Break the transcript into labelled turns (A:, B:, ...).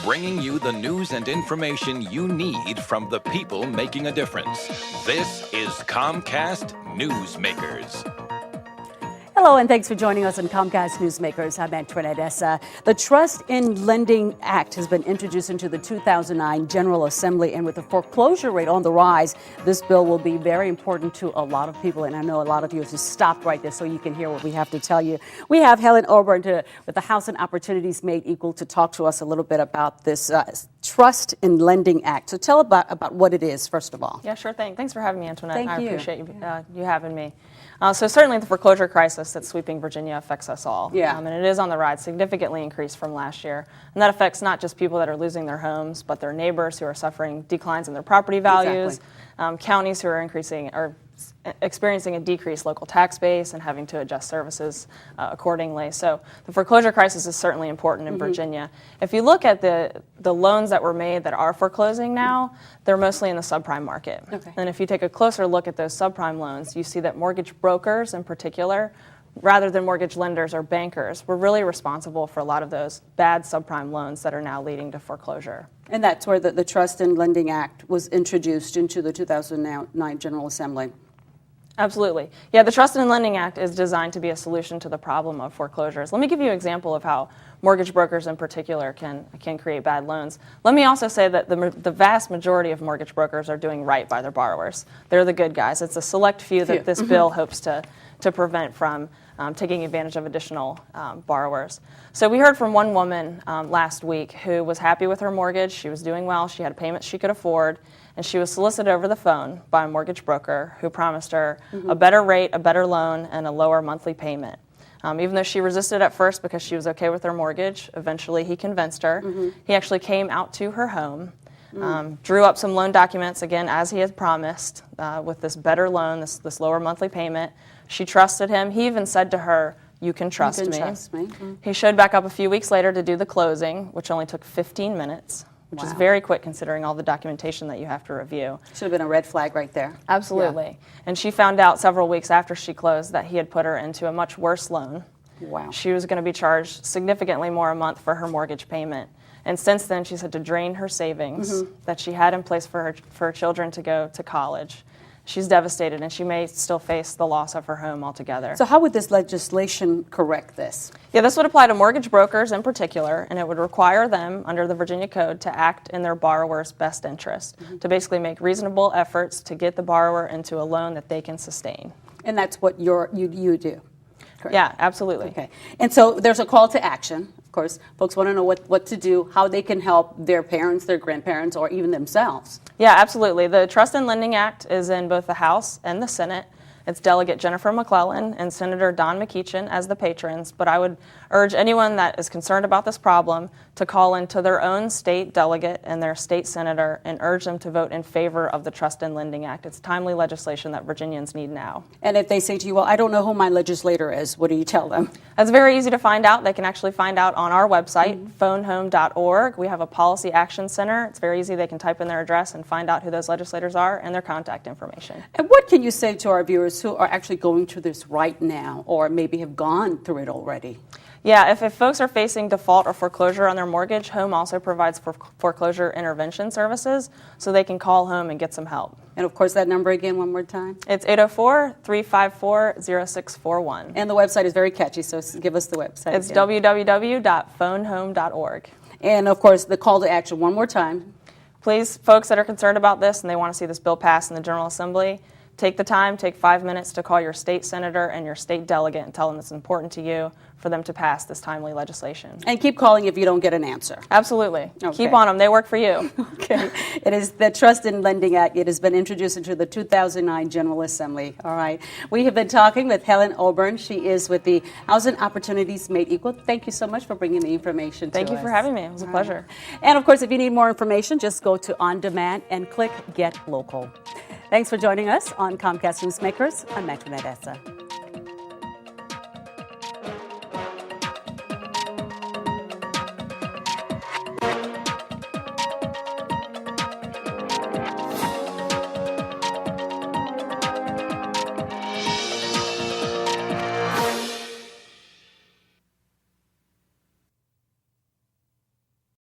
A: bringing you the news and information you need from the people making a difference. This is Comcast NewsMakers.
B: Hello, and thanks for joining us on Comcast NewsMakers. I'm Antoinette Essa. The Trust in Lending Act has been introduced into the 2009 General Assembly, and with the foreclosure rate on the rise, this bill will be very important to a lot of people, and I know a lot of you have just stopped right there so you can hear what we have to tell you. We have Helen O'Beirne with the Housing Opportunities Made Equal to talk to us a little bit about this Trust in Lending Act. So tell about what it is, first of all.
C: Yeah, sure thing. Thanks for having me, Antoinette.
B: Thank you.
C: I appreciate you having me. So certainly the foreclosure crisis that's sweeping Virginia affects us all.
B: Yeah.
C: And it is on the rise, significantly increased from last year. And that affects not just people that are losing their homes, but their neighbors who are suffering declines in their property values, counties who are experiencing a decreased local tax base and having to adjust services accordingly. So the foreclosure crisis is certainly important in Virginia. If you look at the loans that were made that are foreclosing now, they're mostly in the subprime market.
B: Okay.
C: And if you take a closer look at those subprime loans, you see that mortgage brokers in particular, rather than mortgage lenders or bankers, were really responsible for a lot of those bad subprime loans that are now leading to foreclosure.
B: And that's where the Trust in Lending Act was introduced into the 2009 General Assembly.
C: Absolutely. Yeah, the Trust in Lending Act is designed to be a solution to the problem of foreclosures. Let me give you an example of how mortgage brokers in particular can create bad loans. Let me also say that the vast majority of mortgage brokers are doing right by their borrowers. They're the good guys. It's a select few that this bill hopes to prevent from taking advantage of additional borrowers. So we heard from one woman last week who was happy with her mortgage. She was doing well. She had payments she could afford. And she was solicited over the phone by a mortgage broker who promised her a better rate, a better loan, and a lower monthly payment. Even though she resisted at first because she was okay with her mortgage, eventually he convinced her. He actually came out to her home, drew up some loan documents, again, as he had promised, with this better loan, this lower monthly payment. She trusted him. He even said to her, "You can trust me." He showed back up a few weeks later to do the closing, which only took 15 minutes. Which is very quick considering all the documentation that you have to review.
B: Should have been a red flag right there.
C: Absolutely.
B: Yeah.
C: And she found out several weeks after she closed that he had put her into a much worse loan.
B: Wow.
C: She was going to be charged significantly more a month for her mortgage payment. And since then, she's had to drain her savings that she had in place for her children to go to college. She's devastated, and she may still face the loss of her home altogether.
B: So how would this legislation correct this?
C: Yeah, this would apply to mortgage brokers in particular, and it would require them, under the Virginia Code, to act in their borrower's best interest, to basically make reasonable efforts to get the borrower into a loan that they can sustain.
B: And that's what you do? Correct.
C: Yeah, absolutely.
B: Okay. And so there's a call to action. Of course, folks want to know what to do, how they can help their parents, their grandparents, or even themselves.
C: Yeah, absolutely. The Trust in Lending Act is in both the House and the Senate. It's Delegate Jennifer McClellan and Senator Don McEachin as the patrons, but I would urge anyone that is concerned about this problem to call into their own state delegate and their state senator and urge them to vote in favor of the Trust in Lending Act. It's timely legislation that Virginians need now.
B: And if they say to you, well, I don't know who my legislator is, what do you tell them?
C: That's very easy to find out. They can actually find out on our website, phonehome.org. We have a policy action center. It's very easy. They can type in their address and find out who those legislators are and their contact information.
B: And what can you say to our viewers who are actually going through this right now or maybe have gone through it already?
C: Yeah, if folks are facing default or foreclosure on their mortgage, Home also provides foreclosure intervention services, so they can call Home and get some help.
B: And of course, that number again, one more time?
C: It's 804-354-0641.
B: And the website is very catchy, so give us the website.
C: It's www.phonehome.org.
B: And of course, the call to action, one more time.
C: Please, folks that are concerned about this and they want to see this bill pass in the General Assembly, take the time, take 5 minutes to call your state senator and your state delegate and tell them it's important to you for them to pass this timely legislation.
B: And keep calling if you don't get an answer.
C: Absolutely.
B: Okay.
C: Keep on them. They work for you.
B: Okay. It is the Trust in Lending Act. It has been introduced into the 2009 General Assembly. All right. We have been talking with Helen O'Beirne. She is with the Housing Opportunities Made Equal. Thank you so much for bringing the information to us.
C: Thank you for having me. It was a pleasure.
B: And of course, if you need more information, just go to On Demand and click Get Local. Thanks for joining us on Comcast NewsMakers. I'm Antoinette Essa.